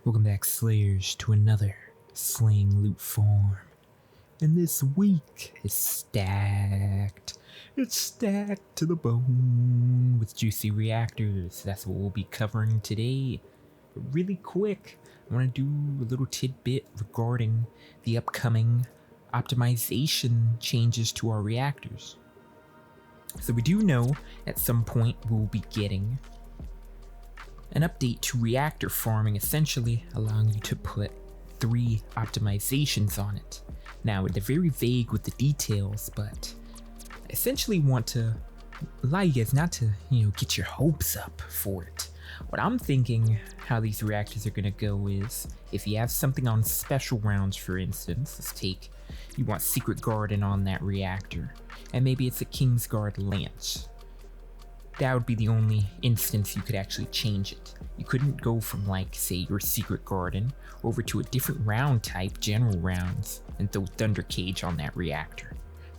Welcome back, Slayers, to another slaying loot farm. And this week is stacked. It's stacked to the bone with juicy reactors. That's what we'll be covering today. But really quick, I want to do a little tidbit regarding the upcoming optimization changes to our reactors. So we do know at some point we'll be getting an update to Reactor Farming, essentially allowing you to put 3 optimizations on it. Now, they're very vague with the details, but I essentially want to allow you guys not to, get your hopes up for it. What I'm thinking how these reactors are going to go is, if you have something on special rounds, for instance, let's take, you want Secret Garden on that reactor, and maybe it's a Kingsguard Lance. That would be the only instance you could actually change it. You couldn't go from, like, say, your Secret Garden over to a different round type, general rounds, and throw Thunder Cage on that reactor.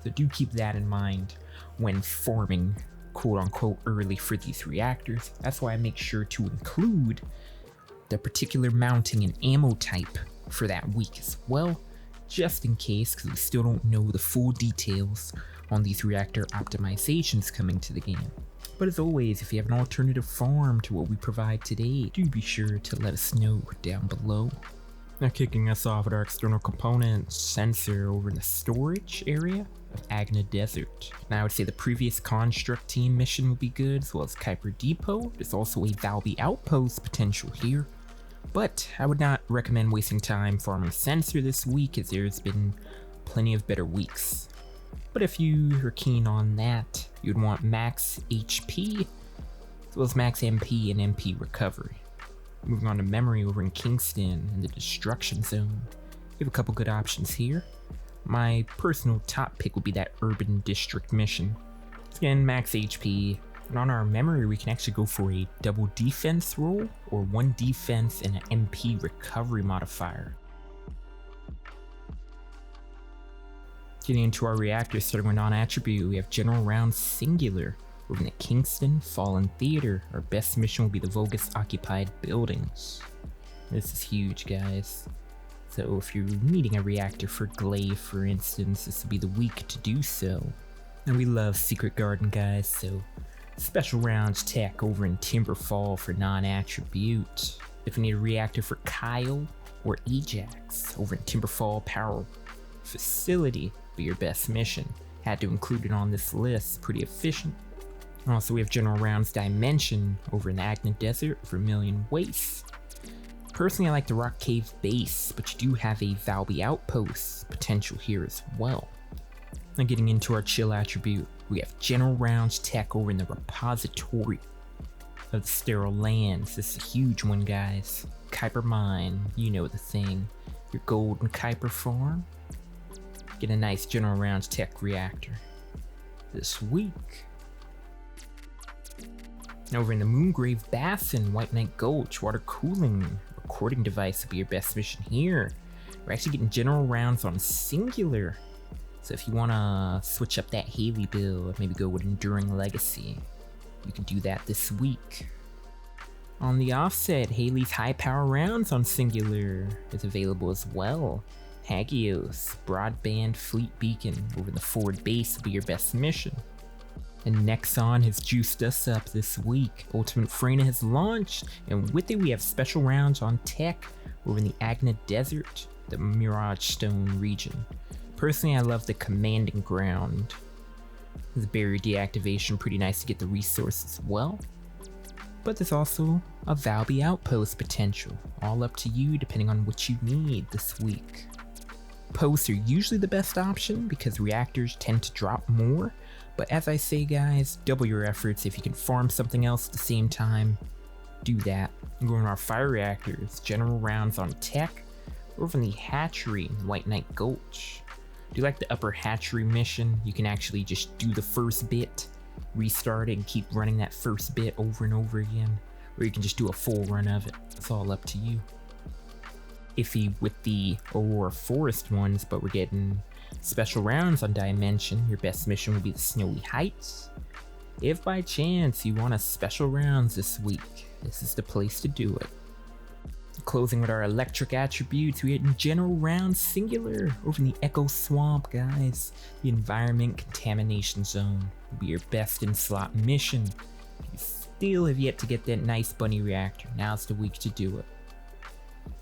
So do keep that in mind when farming quote-unquote early for these reactors. That's why I make sure to include the particular mounting and ammo type for that week as well, just in case, because we still don't know the full details on these reactor optimizations coming to the game. But as always, if you have an alternative farm to what we provide today, do be sure to let us know down below. Now, kicking us off with our external component sensor over in the storage area of Agna Desert. Now, I would say the previous Construct team mission will be good, as well as Kuiper Depot. There's also a Valby Outpost potential here, but I would not recommend wasting time farming sensor this week, as there's been plenty of better weeks. But if you are keen on that, you'd want max HP, as well as max MP and MP recovery. Moving on to memory over in Kingston and the Destruction Zone. We have a couple good options here. My personal top pick would be that Urban District mission. Again, max HP. And on our memory, we can actually go for a double defense roll, or 1 defense and an MP recovery modifier. Getting into our reactors, starting with non-attribute, we have General Round Singular. Over in the Kingston Fallen Theater, our best mission will be the Vogus Occupied Buildings. This is huge, guys. So if you're needing a reactor for Glaive, for instance, this will be the week to do so. And we love Secret Garden, guys, so special rounds tech over in Timberfall for non-attribute. If you need a reactor for Kyle or Ajax, over in Timberfall Power Facility, be your best mission. Had to include it on this list, pretty efficient. Also, we have General Rounds Dimension over in Agna Desert, Vermilion Waste. Personally, I like the Rock Cave Base, but you do have a Valby Outpost potential here as well. Now, getting into our chill attribute, we have General Rounds Tech over in the Repository of the Sterile Lands. This is a huge one, guys. Kuiper Mine, you know the thing. Your Golden Kuiper Farm. Get a nice General Rounds Tech reactor this week. Over in the Moongrave Basin, White Knight Gulch, water cooling recording device will be your best mission here. We're actually getting general rounds on Singular, so if you want to switch up that Haley build, maybe go with Enduring Legacy, you can do that this week. On the offset, Haley's high power rounds on Singular is available as well. Hagios, Broadband Fleet Beacon over the forward base will be your best mission. And Nexon has juiced us up this week. Ultimate Freyna has launched, and with it we have special rounds on tech over in the Agna Desert, the Mirage Stone region. Personally, I love the Commanding Ground. The barrier deactivation, pretty nice to get the resource as well. But there's also a Valby Outpost potential, all up to you depending on what you need this week. Posts are usually the best option because reactors tend to drop more, but as I say, guys, double your efforts. If you can farm something else at the same time, do that. Going our fire reactors, general rounds on tech, over in the hatchery in White Knight Gulch. Do you like the upper hatchery mission? You can actually just do the first bit, restart it, and keep running that first bit over and over again, or you can just do a full run of it. It's all up to you. Iffy with the Aurora Forest ones, but we're getting special rounds on Dimension. Your best mission will be the Snowy Heights. If by chance you want a special rounds this week, this is the place to do it. Closing with our electric attributes, we hit general round singular over in the Echo Swamp, guys. The environment contamination zone will be your best in slot mission. If you still have yet to get that nice bunny reactor, now's the week to do it.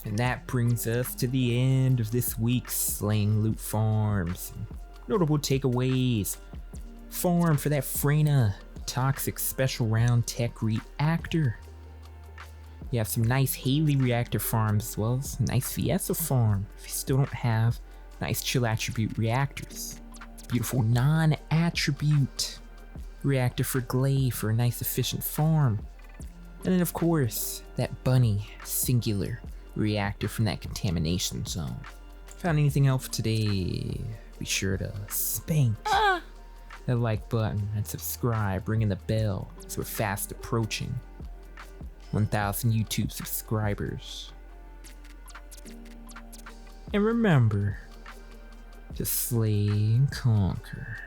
And that brings us to the end of this week's Slaying Loot Farms. Notable takeaways: farm for that Freyna toxic special round tech reactor. You have some nice Haley reactor farms as well as a nice Fiesta farm if you still don't have nice chill attribute reactors. Beautiful non-attribute reactor for Glay for a nice efficient farm. And then of course, that bunny singular reactor from that contamination zone. Found anything else for today? Be sure to spank that like button and subscribe, ringing the bell as we're fast approaching 1,000 YouTube subscribers. And remember to slay and conquer.